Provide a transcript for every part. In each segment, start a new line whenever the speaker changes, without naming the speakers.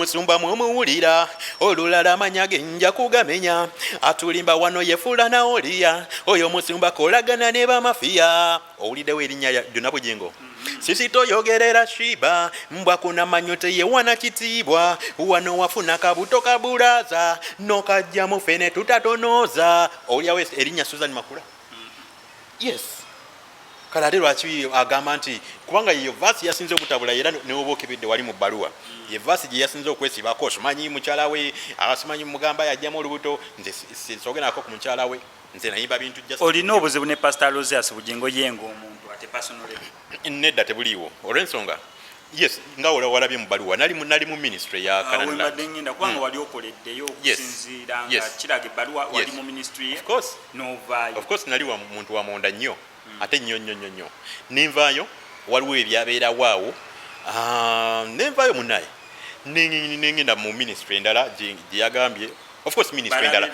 musumba mumuwulira olulala amanya genja kugamenya atulimba wano yefula na oliya oyo musumba kolagana ne bamafiya owuliddewo erinnya lyonna Bwiino sisi toyogerera shiba mbwa kuna manyote yewana kitiibwa wano wafuna kabuto kabulaza nokajjamu fene tutatonoza owulyawo erinnya Susan Makula yes kale ate lwaki agamba nti kubanga yeyo vaasi yasinze okutabula era newoba okebedde wali mu bbaluwa ye vaasi gye yasinze okwesibako simanyi mukyala we simanyi mugamba yajjamu olubuto nze sogerako ku mukyala we nze nayimba bintu
olina obuzibu ne Pastor Alesse Bwiino yenga omuntu ate personally
nedda tebuliiwo olw'ensonga yes nga walabye mu bbaluwa nali mu ministry ya Canada
ngenda kubanga wali okoleddeyo okusinziira nga kiraga ebbaluwa wali mu ministry novaayo
of course nali muntu wa munda nnyo ate nnyo nenvaayo waliwo ebyabeerawo awo nenvaayo munaye nengenda mu ministry endala gye yagambye of course ministry endala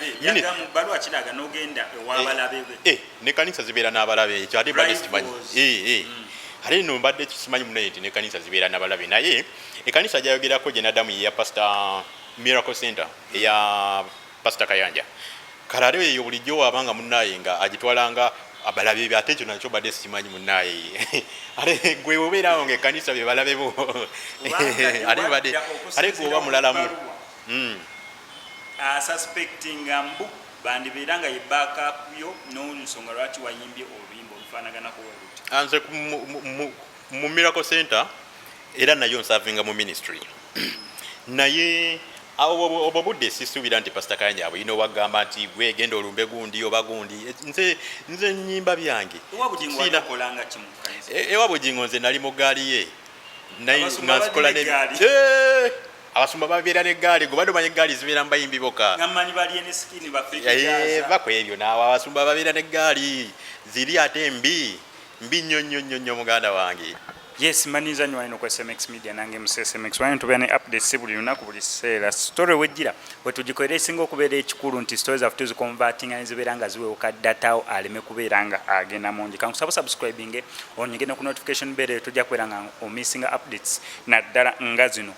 bbaluwa kiraga n'ogenda ew'abalabe be
ne kanisa zibeera n'abalabe ekyo ate mbadde sikimanyi ate nno mbadde simanyi munaye nti ne kanisa zibeera n'abalabe naye ekanisa gyayogerako gye naddamu eya Pastor Miracle Center eya Pastor Kayanja kale ate eyo bulijjo wabanga munaye nga agitwalanga abalabe be ate ekyo nakyo badde sikimanyi munaye ate gwe obeerawo ngaekanisa bye balabe bo ate gweoba mulalamu
suspecting mbu bandibeera nga ye backup yo n'olunsonga lwaki wayimbye oluyimba olufaanaganako weruti
nze mu Miracle Center era nayo nsavinga mu ministry naye obwo budde sisuubira nti Pastor Kayanja Bwiino wagamba nti gwe genda olumbe gundi oba gundi nze nnyimba byange ewa Bwiino nze nali mu gaali ye nga nzikola abasumba babeera n'eggaali gwe badde omanyi eggaali zibeera mu bayimbi boka bako ebyo naawe abasumba babeera n'eggaali ziri ate mbi nnyo muganda wange
yes maniza nnyo walina ku SMX Media nange mu SMX walina tubeera ne updates buli lunaku buli kiseera story wejjira bwe tugikolera esinga okubeera ekikulu nti stories affe tuziconvertinga nezibeera nga ziweewuka datawo aleme kubeera nga agenda mungi kankusaba subscribing onyige ne ku notification bell tujja kubeera nga omissinga updates naddala nga zino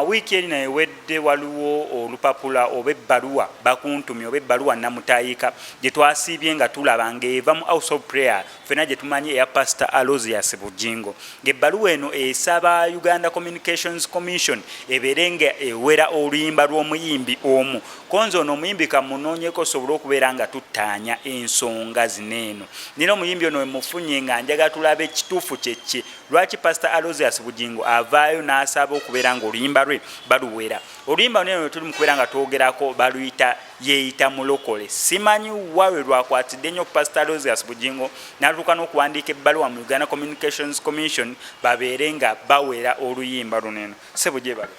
wiiki eri naye wedde waliwo olupapula oba ebbaluwa bakuntumye oba ebbaluwa namutayiika gye twasiibye nga tulaba ng'eva mu house of prayer fena gye tumanyi eya Pastor Alesse Bwiino ng'ebbaluwa eno esaba Uganda Communications Commission ebeere nga ewera oluyimba lw'omuyimbi omu konzo ono omuyimbi kamunoonyeko osobole okubeera nga tuttaanya ensonga zineeno nina omuyimbi ono wemufunye nga njagala tulabe ekituufu kyekye lwaki Pastor Alesse Bwiino avaayo n'asaba okubeera nga oluyimba lwe baluwera oluyimba luno tuli mu kubeera nga twogerako baluyita Yeyita Mulokole simanyi wawe lwakwatidde nnyo Pastor Alesse Bwiino n'atuuka n'okuwandiika ebbaluwa mu Uganda Communications Commission babeere nga bawera oluyimba luneno sebo gye bali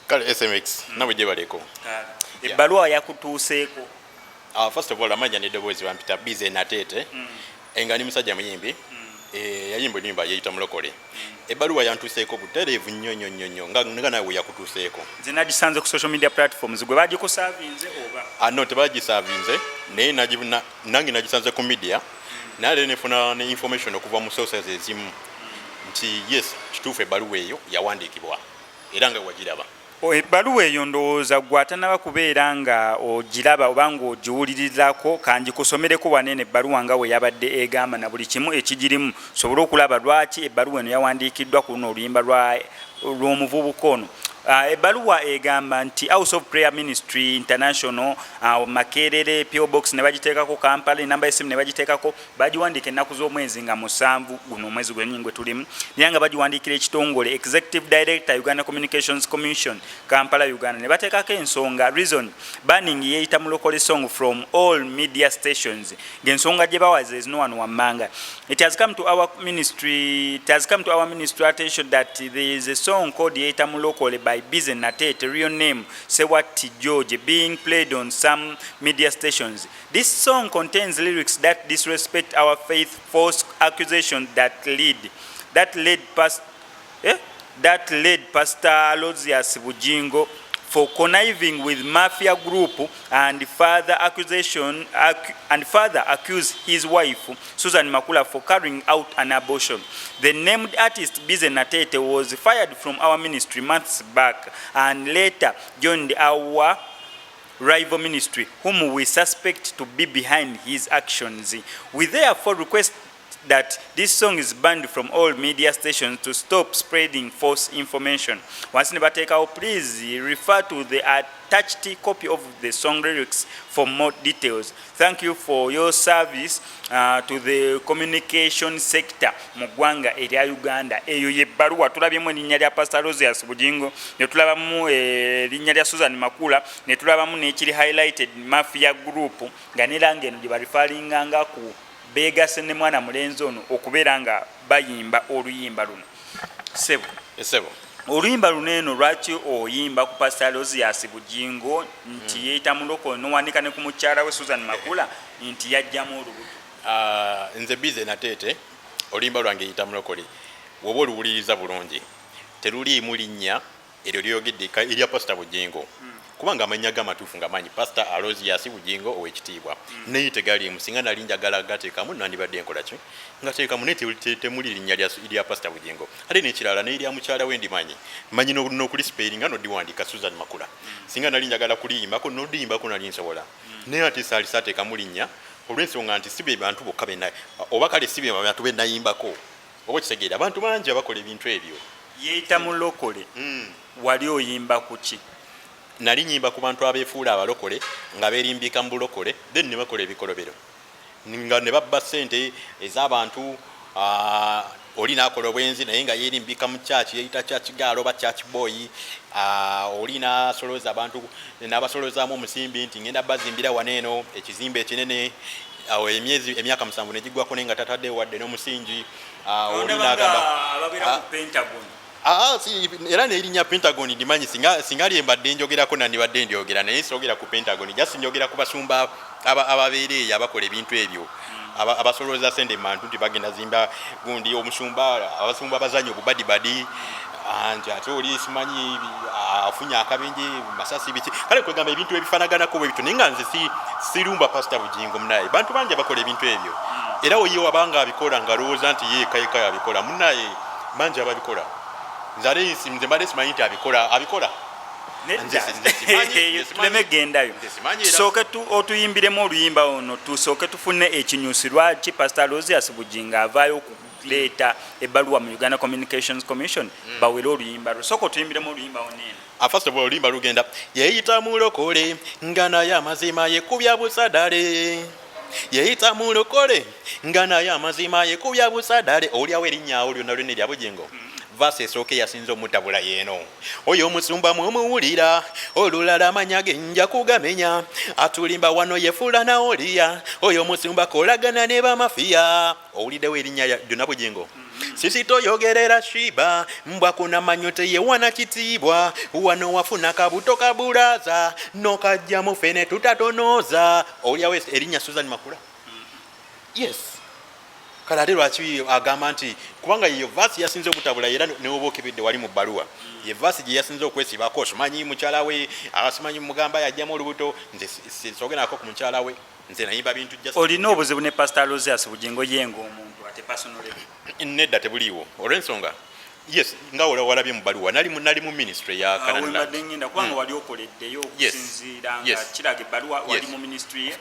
kale SMX nabwe gye baleko
ebbaluwa yakutuuseeko
first of all amanya n'eddoboozi bampita bize nateete nga ni musajja muyimbi yayimba ennyimba Yeyita Mulokole ebbaluwa yantuuseeko butereevu nnyo nga nawe yakutuuseeko
nze nagisanze ku social media platforms gwe bagikusavinze oba
no tebagisavinze naye nange nagisanze ku media naye nefuna ne information okuva mu sources ezimu nti yes kituufu ebbaluwa eyo yawandiikibwa era nga wagiraba
ebbaluwa eyo ndowooza gwe atanaba kubeera nga ogiraba oba nga ogiwulirirako kanjikusomereko wanene ebbaluwa nga we yabadde egamba na buli kimu ekigirimu sobole okulaba lwaki ebbaluwa eno yawandiikiddwa ku luno oluyimba lw'omuvubuka ono ebbaluwa egamba nti House of Prayer Ministry International Makerere PO Box ne bagiteekako Kampala enamba y'essimu ne bagiteekako bagiwandiika ennaku z'omwezi nga 7 guno omwezi gwennyingwe tulimu naye nga bagiwandiikira ekitongole Executive Director Uganda Communications Commission Kampala Uganda ne bateekako ensonga reason banning Yeyita Mulokole song from all media stations ng'ensonga gye bawaza ezino wano wammanga it has come to our ministry attention that there is a song called Yeyita Mulokole by Bize Natete, real name Sewati George, being played on some media stations. This song contains lyrics that disrespect our faith, false accusations that led Pastor Alesse Bwiino for conniving with mafia group and further accuse his wife Susan Makula for carrying out an abortion. The named artist Bize Natete was fired from our ministry months back and later joined our rival ministry, whom we suspect to be behind his actions. We therefore request that this song is banned from all media stations to stop spreading false information. Once never take out, please refer to the attached copy of the song lyrics for more details. Thank you for your service to the communication sector mu ggwanga erya Uganda. Eyo yebbaluwa tulabyemu erinnya lya Pastor Rosias Bujingo, ne tulabamu erinnya lya Susan Makula, ne tulabamu n'ekiri highlighted mafia group nga neranga eno gye balifaringanga ku begase ne mwana mulenzi ono okubeera nga bayimba oluyimba luno. Sebo oluyimba luno eno lwaki oyimba ku Pastor Rosias Bujingo nti Yeyita Mulokole n'owanika ne ku mukyala we Susan Makula nti yagyamu olubuto?
Nze Bize Natete oluyimba lwange Yeyita Mulokole woba oluwuliriza bulungi teruliimu linnya eryo lyogedde erya Pastor Bujingo kubanga amanya gamatuufu nga manyi Pastor Rosias Bujingo ow'ekitiibwa naye tegaliimu singa nali njagala gateekamu nandibadde nkola ki ngateekamu naye temuli linnya lya Pastor Bujingo ate n'ekirala n'erya mukyala we manyi n'okulisperinga n'odiwandiika Susan Makula singa nali njagala kuliyimbako n'odiyimbako nali nsobola naye ate saali saateekamu linnya olw'ensonga nti si be bantu bokka oba kale si be bantu be nayimbako oba kitegeera abantu bangi abakola ebintu ebyo.
Yeyita Mulokole wali oyimba ku ki?
Nali nyimba ku bantu abeefuula abalokole nga beerimbika mu bulokole then ne bakola ebikolobero nga ne babba ssente ez'abantu oli n'akola obwenzi naye nga yeerimbika mu kyaki Yeyita church girl oba church boy oli n'asolooza abantu n'abasolozaamu omusimbi nti ngenda bazimbira wano eno ekizimbe ekinene emyaka 7 ne giggwako naye nga tatadde wadde n'omusingi oli n'agamba
ababeera ku Pentagon.
Era n'erinnya Pentagon ndimanyi singa lyembadde njogerako nandibadde ndyogera naye soogera ku Pentagon just njogera ku basumba ababeera eyo abakola ebintu ebyo abasolooza sente mantu nti bagenda zimba gundi abasumba abazannya obubadibadi nti ate oli simanyi afunye akabenje masasi biki kale kwegamba ebintu ebifanaganako bwe bityo naye nga nze sirumba Pastor Bujingo munaye bantu bangi abakola ebintu ebyo era oyo wabanga abikola nga lowooza nti yeekayeka abikola munaye bangi ababikola nze mbadde simanyi nti abikola
tuleme gendayo tusooke otuyimbiremu oluyimba ono tusooke tufune ekinyusi lwaki Pastor Rosias Bujingo avaayo okuleeta ebbaluwa mu Uganda Communications Commission bawere oluyimba lwe sooka otuyimbiremu oluyimba oneno.
First of all oluyimba lugenda Yeyita Mulokole nga naye amazima yekubya busadale Yeyita Mulokole nga naye amazima yekubya busadale olyawo erinnya lyonna lyonna erya Bujingo verse esooka yasinza omutabula yeeno oyo omusumba mumuwulira olulala amanya genja kugamenya atulimba wano yefuula naoliya oyo omusumba kolagana ne bamafiya owuliddewo erinnya lyonna Bujingo sisi toyogerera shiba mbwa kuna manyote yewana kitiibwa wano wafuna kabuto kabulaza nokajjamu fene tutatonoza olyawo erinnya Susan Makula yes kale ate lwaki agamba nti kubanga iyo vasi yasinze okutabula era newoba okebedde wali mu bbaluwa ye vasi gye yasinze okwesibako simanyi mukyala we abasimanyi mugamba yagyamu olubuto nze sogerako ku mukyala we nze nayimba bintu
olina obuzibu ne Pastor Rosias Bujingo yenga omuntu ate personal
nedda tebuliiwo olw'ensonga yes nga walabye mu bbaluwa nali mu ministry ya Canada
kubanga wali okoleddeyo okusinziira nga kiraga ebbaluwa wali mu ministry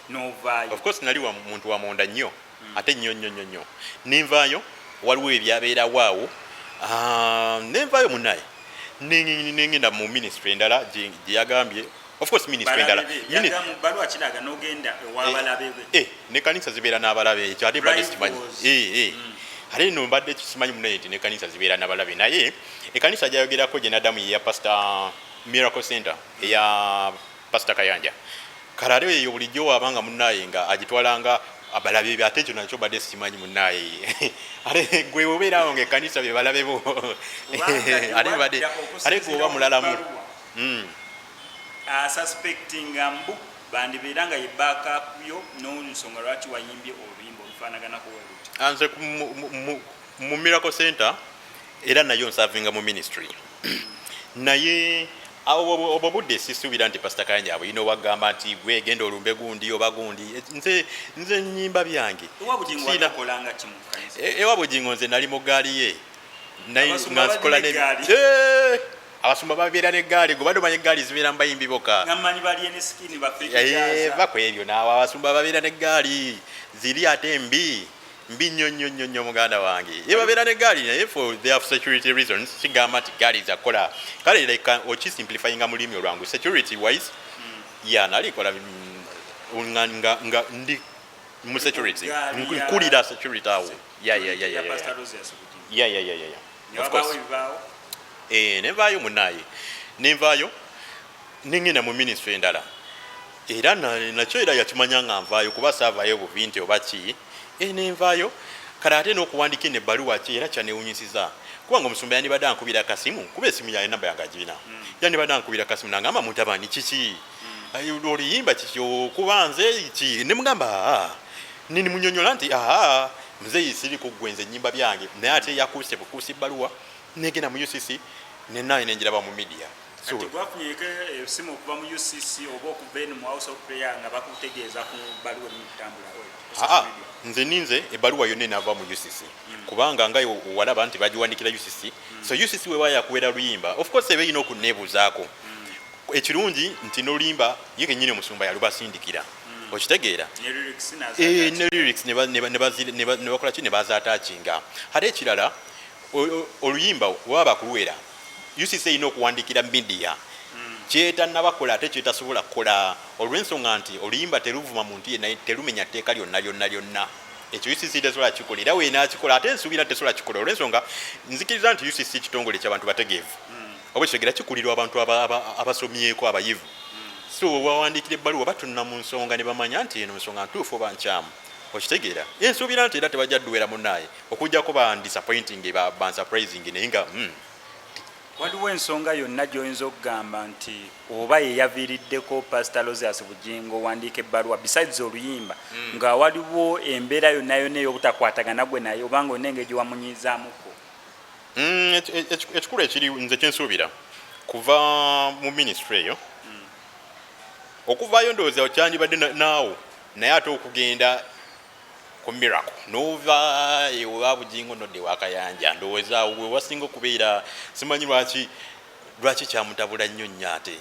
novaayo
of course nali muntu wa munda nnyo ate nnyo nenvaayo waliwo ebyabeerawo awo nenvaayo munaye nengenda mu ministry endala gye yagambye of course ministry endala ne kanisa zibeera n'abalabe ekyo ate mbadde sikimanyi ate no mbadde simanyi munaye nti ne kanisa zibeera n'abalabe naye ekanisa gyayogerako gye naddamu yeya Pastor Miracle Center eya Pastor Kayanja kale ate eyo bulijjo wabanga munaye nga agitwalanga abalabe ate ekyo nakyo badde sikimanyi munaye ate gwe obeerawo ngaekanisa be balabebo ate gweoba mulalamu
suspecting mbu bandibeera nga ye backup yo n'ensonga lwaki wayimbye oluyimba olufaanaganako weruti
nze mu Miracle Center era nayo nsavinga mu ministry naye Obo budde sisuubira nti Pastor Kanja Bwiino wagamba nti gwe genda olumbe gundi oba gundi nze nnyimba byange ewa Bugingo nze nali mu gaali ye nga nzikola abasumba babeera n'eggaali gwe badde omanyi eggaali zibeera mu bayimbi bokka bako ebyo naawe abasumba babeera n'eggaali ziri ate mbi nnyo muganda wange ye babeera n'eggaali naye for their security reasons kigamba nti gaali zakola kale like okisimplifyinga mulimi olwangu security wise nalikola nga ndi mu security nkulira security awo of course nenvaayo munaye nenvaayo nengenda mu ministry endala era nakyo era yakimanya nga nvaayo kuba saavaayo buvinti oba ki nenvaayo kale ate n'okuwandika nebbaluwa ki era kyanewunyisiza kubanga omusumba yandibadde ankubira akasimu kuba esimu yaye namba yange agirina yandibadde ankubira akasimu nangamba mutabani kiki oluyimba kiki okuba nze ki nemugamba nini munyonyola nti muzeeyi siriko gwenze ennyimba byange naye ate yakuuse bukuusi bbaluwa negenda mu UCC nenaye nenjiraba mu media
gwafunyeko esimu okuva mu UCC oba okuva eno mu house of prayer nga bakutegeeza ku bbaluwa emutambula
nze ninze ebbaluwa yonna enaava mu UCC kubanga nga walaba nti bagiwandikira UCC so UCC wewa yakubeera luyimba of course eba erina okuneebuuzaako ekirungi nti n'oluyimba ye kennyini omusumba yalubasindikira okitegeera ne lyrics ne bakola ki ne bazaataakinga ate ekirala oluyimba waba kulwera UCC erina okuwandikira media kyetanabakola ate kyetasobola kukola olw'ensonga nti oluyimba teruvuma muntu yenna terumenya tteeka lyonna ekyo UCC tesobola kikola era weenakikola ate nsuubira tesobola kikola olw'ensonga nzikiriza nti UCC kitongole ky'abantu bategeevu oba ekitegeera kikulirwa abantu abasomyeko abayivu so wawandikira ebbaluwa batunula mu nsonga ne bamanya nti eno nsonga ntuufu oba nkyamu okitegeera ensuubira nti era tebajja dduwera munnaye okujjako disappointing surprising naye nga
waliwo ensonga yonna gy'oyinza okugamba nti oba yeyaviiriddeko Pastor Losias Bugingo wandiika ebbaluwa besides oluyimba nga waliwo embeera yonna ey'obutakwatagana gwe naye obanga olina engeri gyewamunyizaamuko
ekikulu ekiri nze kyensuubira kuva mu ministry eyo okuvaayo ndowooza okyandibadde naawo naye ate okugenda ku miracle nova ewa Bugingo nodde wakayanja ndowooza we wasinga okubeera simanyi lwaki kyamutabula nnyo ate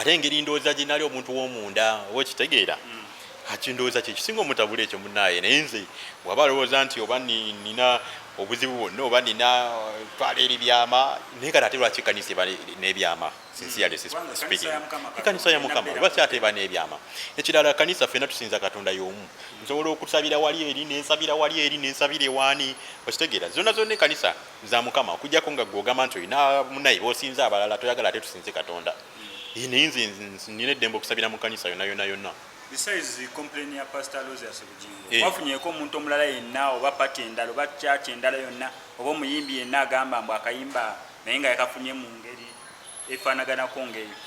engeri ndowooza ginali omuntu w'omunda oba okitegeera ndowooza kyekisinga omutabula ekyo munaaye naye nze waba alowooza nti oba nina obuzibu bwonna oba nina twala eri byama naye kati ate lwaki kanisa eba n'ebyama sincerely speaking kanisa ya Mukama lwaki ate eba n'ebyama ekirala kanisa ffenna tusinza Katonda y'omu nsobola okusabira wali eri nensabira wali eri nensabira ewaani okitegeera zonna kanisa za Mukama okujjako nga gwogamba nti olina munaye b'osinza abalala toyagala ate tusinze Katonda naye nze nina eddembe okusabira mu kanisa yonna
besides complain ya Pastor Losias Bugingo wafunyeko omuntu omulala yenna oba pati endala oba church endala yonna oba omuyimbi yenna agamba mbu akayimba naye nga yakafunye mu ngeri efaanaganako ng'eyo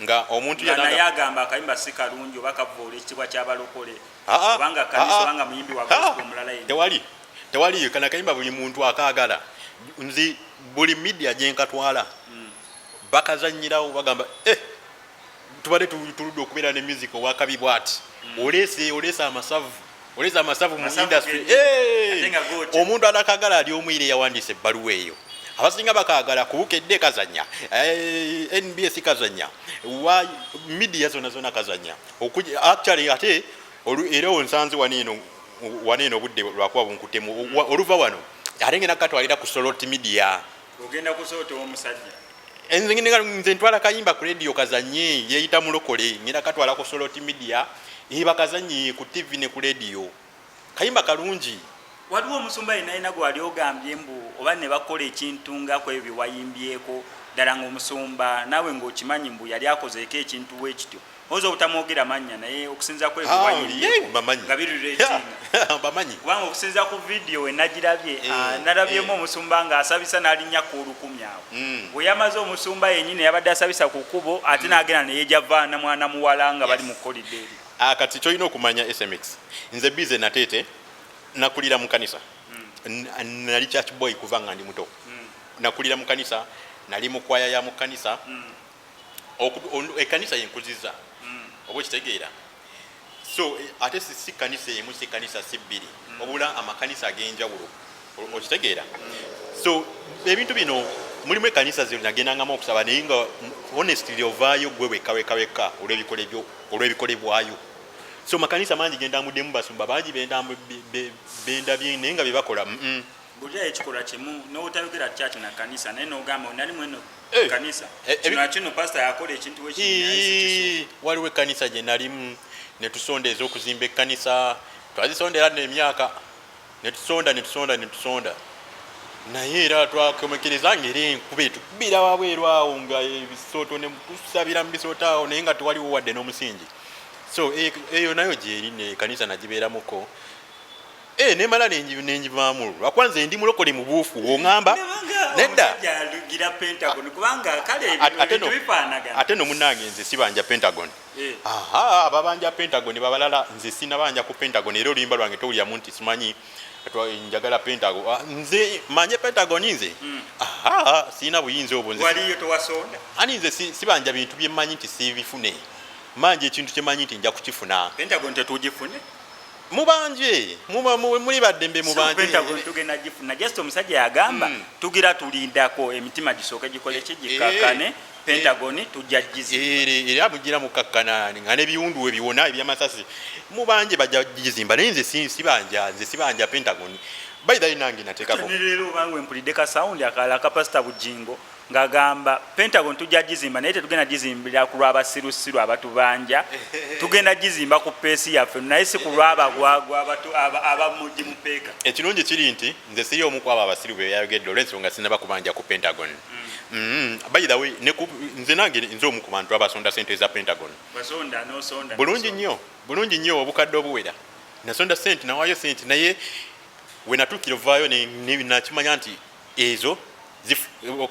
nga omuntu
naye agamba akayimba si kalungi oba kavoola ekitibwa ky'abalokole obanga kanisa obanga muyimbi wa gospel omulala yenna
tewali kana kayimba buli muntu akaagala nzi buli media gyenkatwala bakazanyirawo bagamba tubadde tuludde okubeera ne music owakabi bwati oleese amasavu mu industry omuntu anakagala ali omwire yawandiisa ebbaluwa eyo abasinga bakagala kubukedde kazanya NBS kazanya media zonna kazanya actually ate era onsanze waneeno obudde lwakuba bunkutemu oluva wano ate ngenda katwalira ku Soloti media
ogenda ku Soloti w'omusajja
nze ntwala kayimba ku radio kazanye Yeyita Mulokole ngenda katwala ku Soloti media bakazanye ku TV ne ku radio kayimba kalungi
waliwo omusumba yenna gwali ogambye mbu oba ne bakola ekintu nga kwebyo wayimbyeko ddala ng'omusumba naawe ng'okimanyi mbu yali akozeeko ekintu wekityo oza obutamwogera mannya naye okusinza kwebyo wayimbyeko
bamanyi
kubanga okusinza ku vidiyo we nagirabye nalabyemu omusumba ng'asabisa n'alinnya ku olukumi awo bwe yamaze omusumba yennyini yabadde asabisa ku kkubo ate n'agenda neyejavaana mwana muwala nga bali mu kolidde eri
kati kyolina okumanya SMX nze bize nateete nakulira mu kanisa nali church boy kuva nga ndi muto nakulira mu kanisa nali mu kwaya ya mu kanisa Ekkanisa yenkuziza oba okitegeera. So ate si kkanisa emu si kkanisa si bbiri obula amakanisa ag'enjawulo okitegeera. So ebintu bino mulimu ekkanisa zenagendangamu okusaba naye nga honestly ovaayo gwe wekka olw'ebikolebwayo. So makanisa mangi gendamuddemu basumba bangi bendabye naye nga byebakola
bulya ekikola kimu n'otayogera church na kanisa naye n'ogamba onali mweno kanisa kino pastor yakola ekintu wekintu.
Waliwo ekkanisa gye nalimu ne tusonda ez'okuzimba ekkanisa twazisondera n'emyaka ne tusonda naye era twakomekereza ng'era enkuba etukubira wabweru awo nga ebisooto ne tusabira mu bisooto awo naye nga tewaliwo wadde n'omusingi. So eyo nayo gyeri n'ekkanisa nagibeeramuko nemala nenjivaamu lwakwanza ndi mulokole mu buufu oŋŋamba nedda ate no munnange nze sibanja Pentagon. Ababanja Pentagon babalala nze sinabanja ku Pentagon era oluyimba lwange towulyamu nti simanyi njagala Pentagon. Nze manye Pentagon nze sina buyinza obwo nze sibanja bintu byemmanyi nti sibifune manje ekintu kyemanyi nti nja kukifuna.
Pentagon tetugifune
mubanje muli baddembe mubanje
Pentagon tugenda gifuna just omusajja yagamba tugira tulindako emitima gisooke gikole kigikakane Pentagon tujjagizimba
era mugira mukakkana nga n'ebiwundu ebiwona ebyamasasi mubanje bajja gizimba naye nze sibanja Pentagon. By the way nange nateekako
leero bangwe mpulidde ka sound akala ka Pastor Bujingo ngagamba Pentagon tujja gizimba naye tetugenda gizimbira ku lw'abasirusiru abatubanja tugenda gizimba ku peesi yaffe naye si ku lw'abagwagwa abamujji mupeeka.
Ekirungi kiri nti nze siri omu ku abo abasiru be yayogedde olw'ensonga sinaba kubanja ku Pentagon. By the way nze nange nze omu ku bantu abasonda sente eza Pentagon. Bulungi nnyo obukadde obuwera nasonda sente nawaayo sente naye we natuukira ovaayo nakimanya nti ezo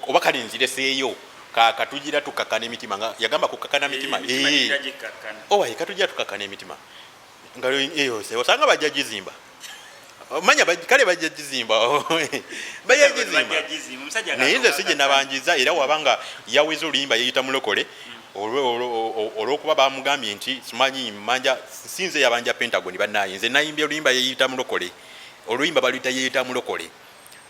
oba kale nzireseeyo katugira tukakana emitima nga yagamba kukakana mitima katugira tukakana emitima nga osanga bajja gizimba manya kale bajja gizimba naye nze si gye nabanjiza era wabanga yaweza oluyimba Yeyita Mulokole olw'okuba bamugambye nti simanyi manja sinze yabanja Pentagon bannaye nze nayimbye oluyimba Yeyita Mulokole oluyimba baluyita Yeyita Mulokole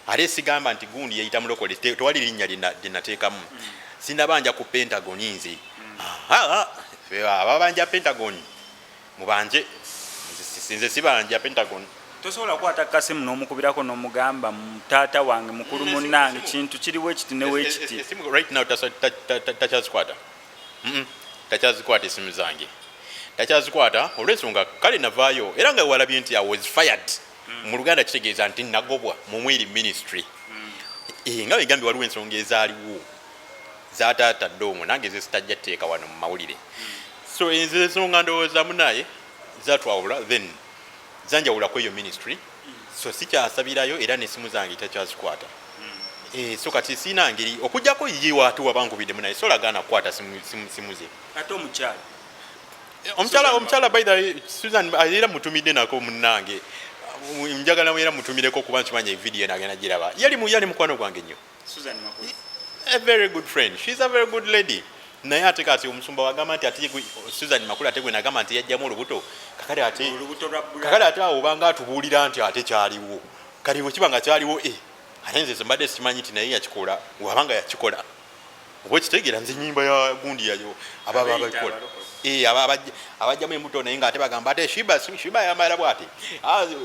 ate sigamba nti gundi Yeyita Mulokole tewali linnya lyenateekamu sinabanja ku Pentagon nze ababanja Pentagon mubanje nze sibanja Pentagon.
Tosobola kwata kasimu n'omukubirako n'omugamba taata wange mukulu munnange kintu kiriwo ekiti neweekiti
right now takyazikwata takyazikwata esimu zange takyazikwata olw'ensonga kale navaayo era nga walabye nti I was fired mu Luganda kitegeeza nti nagobwa mu mwiri ministry nga wegambye waliwo ensonga ezaaliwo zataata ddoomu nange ze sitajja tteeka wano mu mawulire. So ensonga ndowooza munaye zatwawula then zanjawulako eyo ministry so sikyasabirayo era n'essimu zange takyazikwata. So kati siina ngeri okujjako ye waatu wabankubidde munaye so lagaana kukwata simu ze.
Ate
omukyala by the way Susan era mutumidde nako munnange njagala era mutumireko kuba nkimanya evidiyo nagenda giraba yali mukwano gwange nnyo.
Susan Makula
a very good friend, she's a very good lady. Naye ate kati omusumba wagamba nti ate Susan Makula ate gwe nagamba nti yajjamu olubuto kakale ate awo obanga atubuulira nti ate kyaliwo kati bwe kiba nga kyaliwo ate nze mbadde sikimanyi nti naye yakikola wabanga yakikola oba ekitegeera nze ennyimba ya gundi yayo ababa abikola abajjamu embuto naye ng'ate bagamba ate shiba yambala bw'ati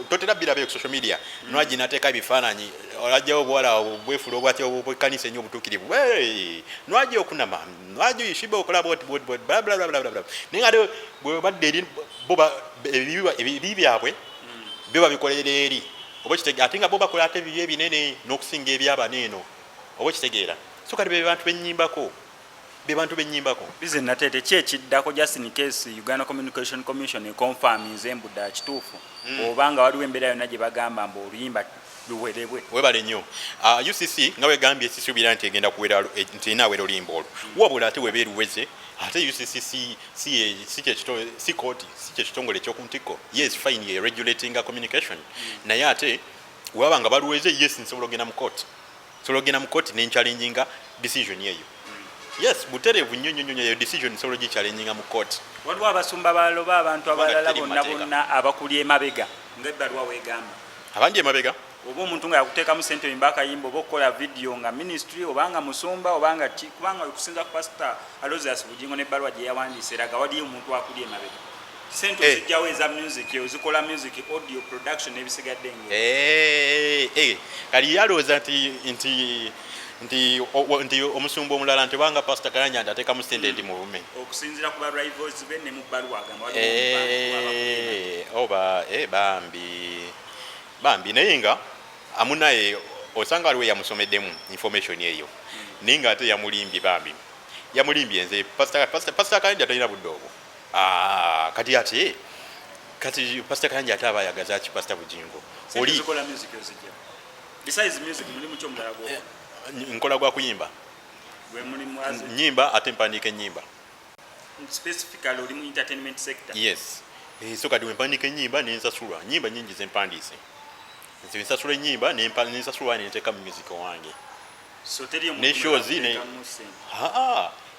totera birabe ku social media nwagi nateeka ebifaananyi olajjawo obuwala bwefula obwatya obwekkanisa ennyo obutuukirivu nwagi okunama nwagi shiba okola blablabla naye ng'ate bwe badde eri boba ebibi byabwe byo babikolera eri oba ekitegeera ate nga bo bakola ate ebibi ebinene n'okusinga ebyabaneeno oba ekitegeera so kati be bantu bennyimbako
bize natete kyekiddako just in case Uganda Communication Commission econfirminze embudda kituufu obanga waliwo embeera yonna gye bagamba mbu oluyimba luwerebwe
webale nnyo. UCC nga wegambye sisuubira nti egenda kuwera nti inaawera oluyimba olwo wabula ate webeeruweze ate UCC si kooti si kyekitongole ekyokuntikko yes fine ye regulating communication naye ate waba nga baluweze yes nsobola ogenda mu kooti nenchalenginga decision yeyo Yes, buterevu nnyo nnyo nnyo, decision solo gichallenging mu court.
Waliwo abasumba baloba abantu abalala bonna abakulye emabega ng'ebbaluwa weegamba.
Abandi emabega?
Oba omuntu nga yakuteekamu ssente oyimba akayimba oba okukola vidiyo nga ministry obanga musumba obanga ki kubanga okusinza ku pasita Alose Bujingo n'ebbaluwa gye yawandiise eraga waliyo omuntu akulye emabega. Ssente ozijjawo eza music ozikola music audio production n'ebisigadde
kali yalowooza nti omusumba omulala nti obanga pasita Karanja ateekamu ssente nti muvume
okusinziira ku ba rivals be ne mu bbaluwa agamba
oba bambi naye nga amunaye osanga aliwe yamusomeddemu information eyo naye nga ate yamulimbye nze pasita Karanja talina budde obwo kati pasita Karanja ate aba ayagaza ki pasita Bujingo nkola gwa kuyimba nyimba ate mpandiika ennyimba
specifically oli mu entertainment sector.
Yes, so kati wempandiika ennyimba nensasulwa nnyimba nnyingi zempandiise nze nsasula ennyimba nensasulwa nenteeka mu music wange ne shows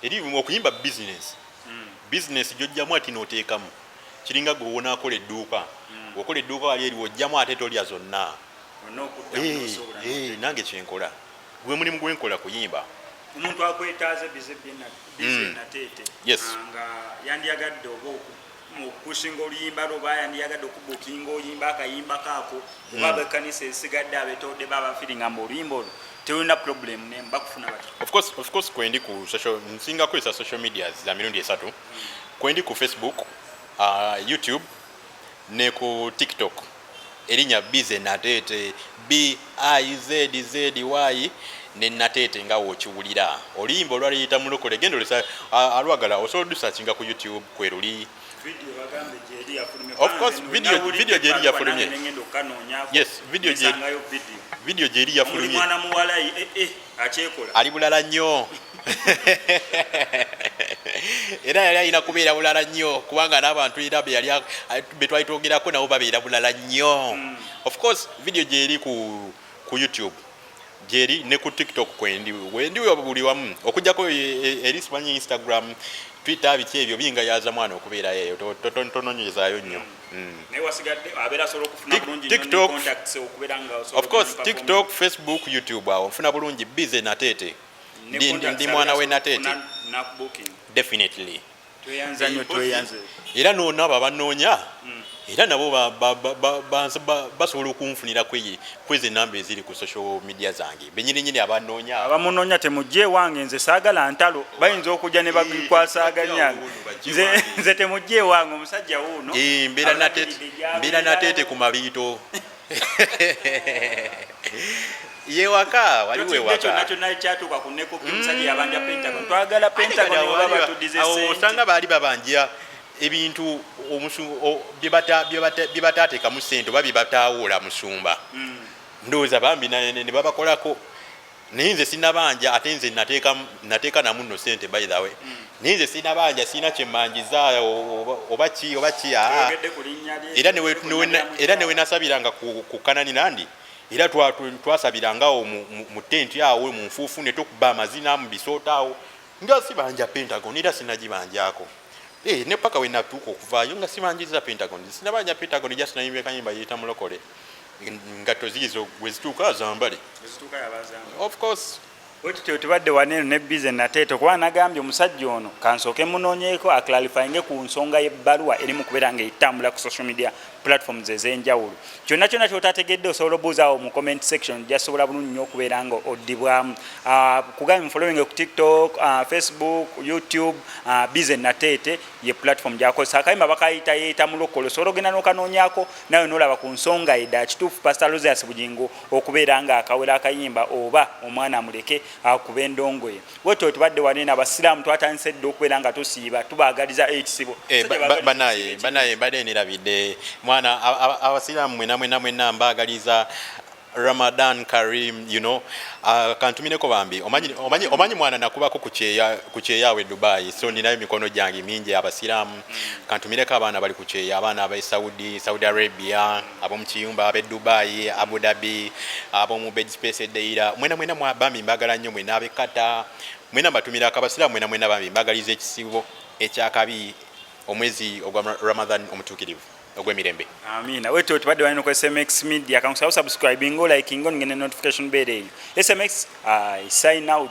eri okuyimba business gyojjamu ati nooteekamu kiringa gwe wonaakola edduuka okola edduuka wali eri wojjamu ate tolya zonna nange kyenkola gwe mulimu gwenkola kuyimba
omuntu akwetaaze bize nateete nga yandiyagadde oba okusinga oluyimba lwoba yandiyagadde okubukinga oyimba akayimba kaako oba abekkanisa esigadde abetodde baba feelinga mbu oluyimba olwo tewulina problem ne bakufuna bati.
Of course kwendi ku nsinga kwesa social media za mirundi esatu kwendi ku Facebook, YouTube ne ku TikTok erinya bize nateete BIZZY ne nateete nga wokiwulira oluyimba olwaliyita Mulokole genda olesa alwagala osobola odusakinga ku YouTube kweruli of course video gyeri yafulumye yes video gyeri yafulumye
mwana muwala achekola
ali bulala nnyo era yali alina kubeera bulala nnyo kubanga n'abantu era betwalitogerako nabo babeera bulala nnyo of course video gyeri ku YouTube gyeri ne ku TikTok kwendi buli wamu okujjako eri simanyi Instagram Twitter biki ebyo binga yaza mwana okubeera yeyo tononyezaayo nnyo TikTok of course TikTok Facebook YouTube awo nfuna bulungi bize nateete ndi mwana we nateete definitely era nonaba abanoonya era nabo basobola okunfunira kwezi enamba eziri ku social media zange benyininyini abanoonya
abamunoonya temujje wange nze saagala ntalo bayinza okujja ne bagikwasaaganya nze temujje wange omusajja wuuno
mbeera nateete ku mabiito yewaka waliwo ewaka
kyonna kyatuuka ku neko omusajja yabanja Pentagon twagala Pentagon oba batudize sente
osanga baali babanja ebintu bye bataateekamu ssente oba bye bataawula musumba ndowooza bambi ne babakolako naye nze sinabanja ate nze nateeka namu nno ssente by the way naye nze sinabanja sina kyemmanjiza oba ki era newe nasabiranga ku Kanani Nandi era twasabirangawo mu tenti awo mu nfuufu ne tokuba amazina mu bisoota awo nga sibanja Pentagon era sinagibanjako ne paka we natuuka okuvaayo nga sibanjiza Pentagon sinabanja Pentagon just nayimbye kanyimba Yeyita Mulokole ngatto ziizo gwe zituuka zambale of course
Otito tubadde waneeno ne bize nateete kuba nagambye omusajja ono kansooke munoonyeeko aclarifyinge ku nsonga y'ebbaluwa eri mu kubeera ng'etambula ku social media platforms ez'enjawulo kyonna kyonna kyotategedde osobola obuuzaawo mu comment section gyasobola bulungi nnyo okubeera nga oddibwamu kugambye mufollowing ku TikTok, Facebook, YouTube bize nateete ye platform gyakozesa akayimba bakayita Yeyita Mulokole osobola ogenda n'okanoonyaako nawe n'olaba ku nsonga edda kituufu Pastor Alose Bujingo okubeera nga akawera akayimba oba omwana muleke akuba endongoye wetyo tubadde waneeno abasiraamu twatandise dde okubeera nga tusiiba tubaagaliza ekisibo
banaye mbadde nerabidde mwana abasiraamu mwena mbaagaliza Ramadan Karim, you know, kantumineko bambi omanyi mwana nakubako ku kyeyawe Dubai so ninayo mikono gyange mingi abasiramu kantumireko abaana bali ku kyeya abaana aba Saudi Arabia ab'omu kiyumba abe Dubai Abu Dhabi ab'omu bed space edeira mwena bambi mbagala nnyo mwena abe Qatar mwena mbatumira akabasira mwena bambi mbagaliza ekisibo ekyakabi omwezi ogwa Ramadan omutukirivu ogw'emirembe.
Amina. Wetu tubadde wano ku SMX Media. Kamusaba subscribing, like, ngene notification bell. SMX, I sign out.